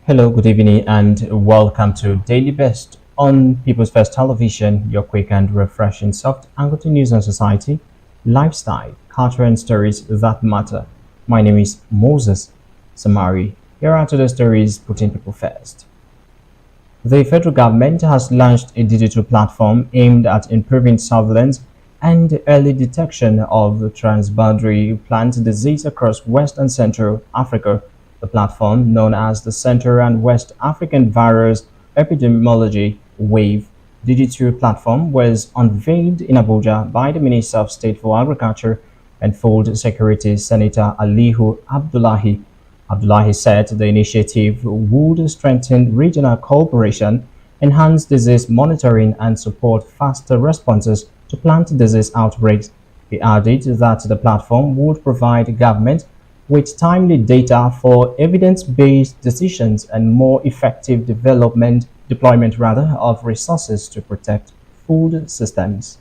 Hello, good evening, and welcome to Daily Best on People's First Television, your quick and refreshing soft angle to news and society, lifestyle, culture, and stories that matter. My name is Moses Samari. Here are today's stories putting people first. The federal government has launched a digital platform aimed at improving surveillance and early detection of transboundary plant disease across West and Central Africa. The platform, known as the Central and West African Virus Epidemiology WAVE digital platform, was unveiled in Abuja by the Minister of State for Agriculture and Food Security, Senator Alihu Abdullahi. Abdullahi said the initiative would strengthen regional cooperation, enhance disease monitoring, and support faster responses to plant disease outbreaks. He added that the platform would provide government with timely data for evidence-based decisions and more effective deployment of resources to protect food systems.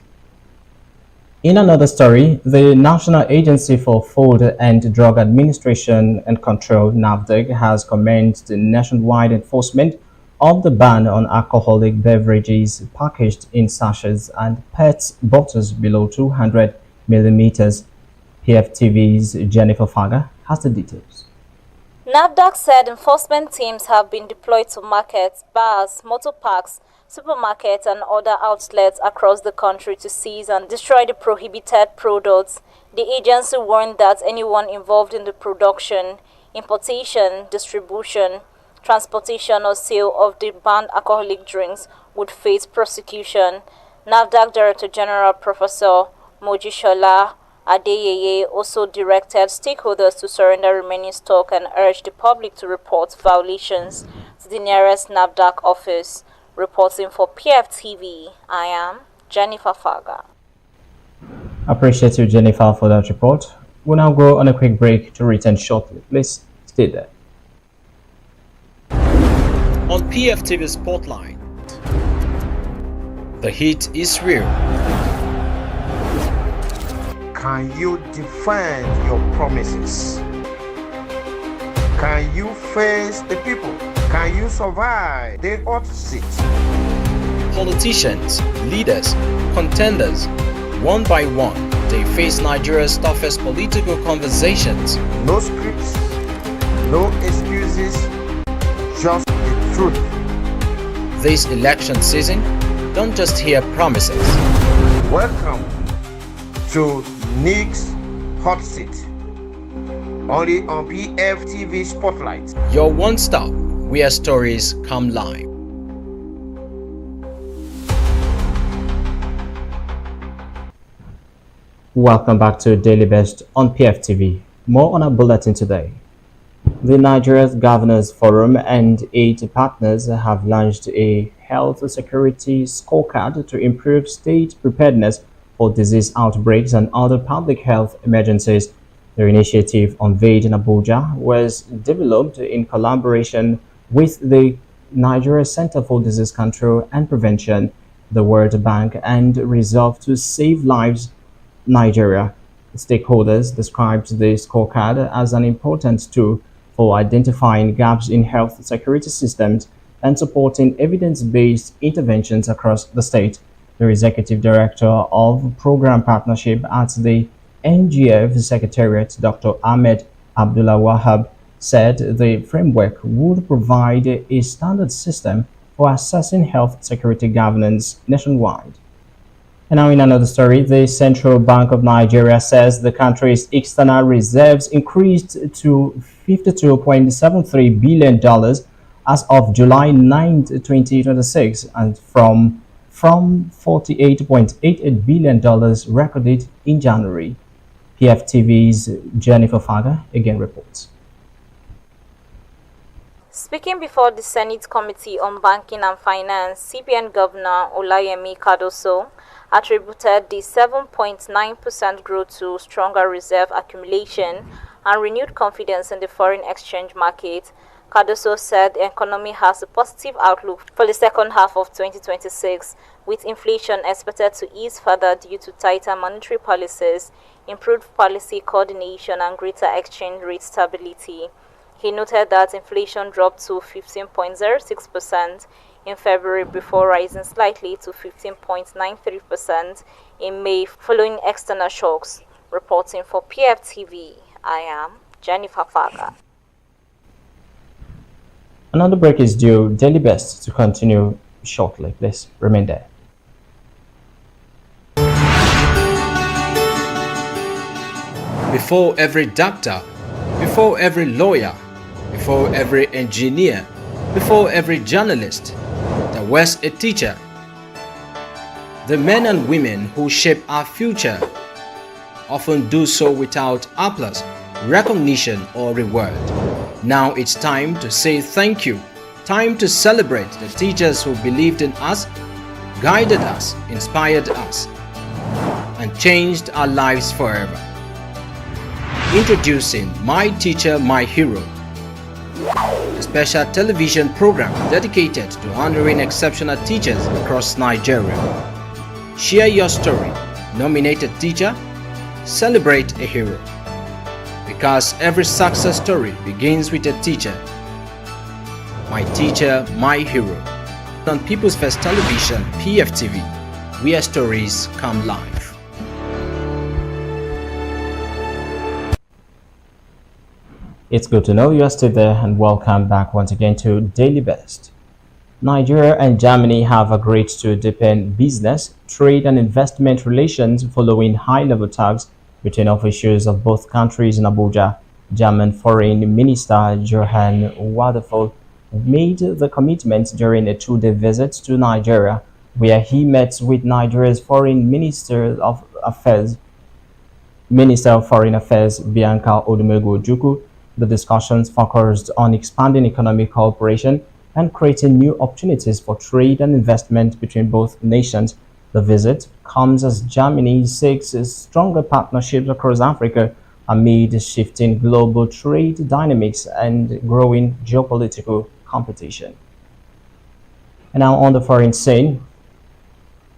In another story, the National Agency for Food and Drug Administration and Control (NAFDAC) has commenced the nationwide enforcement of the ban on alcoholic beverages packaged in sachets and PET bottles below 200 millimeters. PFTV's Jennifer Faga has the details. NAFDAC said enforcement teams have been deployed to markets, bars, motor parks, supermarkets and other outlets across the country to seize and destroy the prohibited products. The agency warned that anyone involved in the production, importation, distribution, transportation or sale of the banned alcoholic drinks would face prosecution. NAFDAC Director General Professor Mojishola Adeyeye also directed stakeholders to surrender remaining stock and urged the public to report violations to the nearest NAFDAC office. Reporting for PFTV, I am Jennifer Faga. Appreciate you, Jennifer, for that report. We'll now go on a quick break to return shortly. Please stay there. On PFTV Spotlight, the heat is real. Can you defend your promises? Can you face the people? Can you survive the hot seat? Politicians, leaders, contenders, one by one, they face Nigeria's toughest political conversations. No scripts, no excuses, just the truth. This election season, don't just hear promises. Welcome to Nick's Hot Seat, only on PFTV Spotlight. Your one stop where stories come live. Welcome back to Daily Best on PFTV. More on our bulletin today. The Nigeria's Governors Forum and 8 partners have launched a health security scorecard to improve state preparedness for disease outbreaks and other public health emergencies. The initiative, unveiled in Abuja, was developed in collaboration with the Nigeria Center for Disease Control and Prevention, the World Bank, and Resolve to Save Lives Nigeria. Stakeholders described the scorecard as an important tool for identifying gaps in health security systems and supporting evidence-based interventions across the state. The executive director of program partnership at the NGF Secretariat, Dr. Ahmed Abdullah Wahab, said the framework would provide a standard system for assessing health security governance nationwide. And now in another story, the Central Bank of Nigeria says the country's external reserves increased to $52.73 billion as of July 9, 2026, and from $48.88 billion recorded in January. PFTV's Jennifer Faga again reports. Speaking before the Senate Committee on Banking and Finance, CBN Governor Olayemi Cardoso attributed the 7.9% growth to stronger reserve accumulation and renewed confidence in the foreign exchange market. Cardoso said the economy has a positive outlook for the second half of 2026, with inflation expected to ease further due to tighter monetary policies, improved policy coordination, and greater exchange rate stability. He noted that inflation dropped to 15.06% in February before rising slightly to 15.93% in May following external shocks. Reporting for PFTV, I am Jennifer Faga. Another break is due. Daily Best to continue shortly. Please remain there. Before every doctor, before every lawyer, before every engineer, before every journalist, there was a teacher. The men and women who shape our future often do so without applause, recognition, or reward. Now it's time to say thank you. Time to celebrate the teachers who believed in us, guided us, inspired us, and changed our lives forever. Introducing My Teacher, My Hero, a special television program dedicated to honoring exceptional teachers across Nigeria. Share your story, nominate a teacher, celebrate a hero. Because every success story begins with a teacher. My Teacher, My Hero. On People's First Television, PFTV, where stories come live. It's good to know you are still there, and welcome back once again to Daily Best. Nigeria and Germany have agreed to deepen business, trade and investment relations following high-level talks between officials of both countries in Abuja. German Foreign Minister Johann Wadephul made the commitment during a two-day visit to Nigeria, where he met with Nigeria's Minister of Foreign Affairs Bianca Odumegwu Ojukwu. The discussions focused on expanding economic cooperation and creating new opportunities for trade and investment between both nations. The visit comes as Germany seeks stronger partnerships across Africa amid shifting global trade dynamics and growing geopolitical competition. And now on the foreign scene,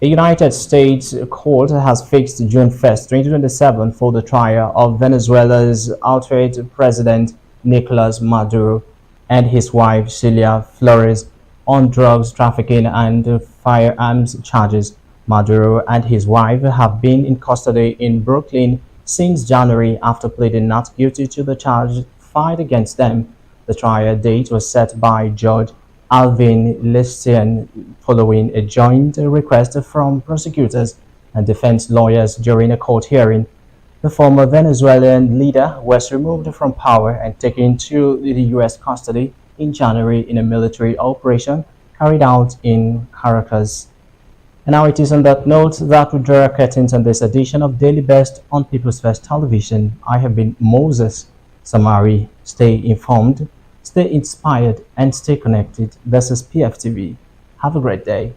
a United States court has fixed June 1st, 2027 for the trial of Venezuela's outraged President Nicolas Maduro and his wife Celia Flores on drugs trafficking and firearms charges. Maduro and his wife have been in custody in Brooklyn since January after pleading not guilty to the charge filed against them. The trial date was set by Judge Alvin Listian following a joint request from prosecutors and defense lawyers during a court hearing. The former Venezuelan leader was removed from power and taken to the U.S. custody in January in a military operation carried out in Caracas. And now it is on that note that we draw our curtains on this edition of Daily Best on People's First Television. I have been Moses Samari. Stay informed, stay inspired, and stay connected. This is PFTV. Have a great day.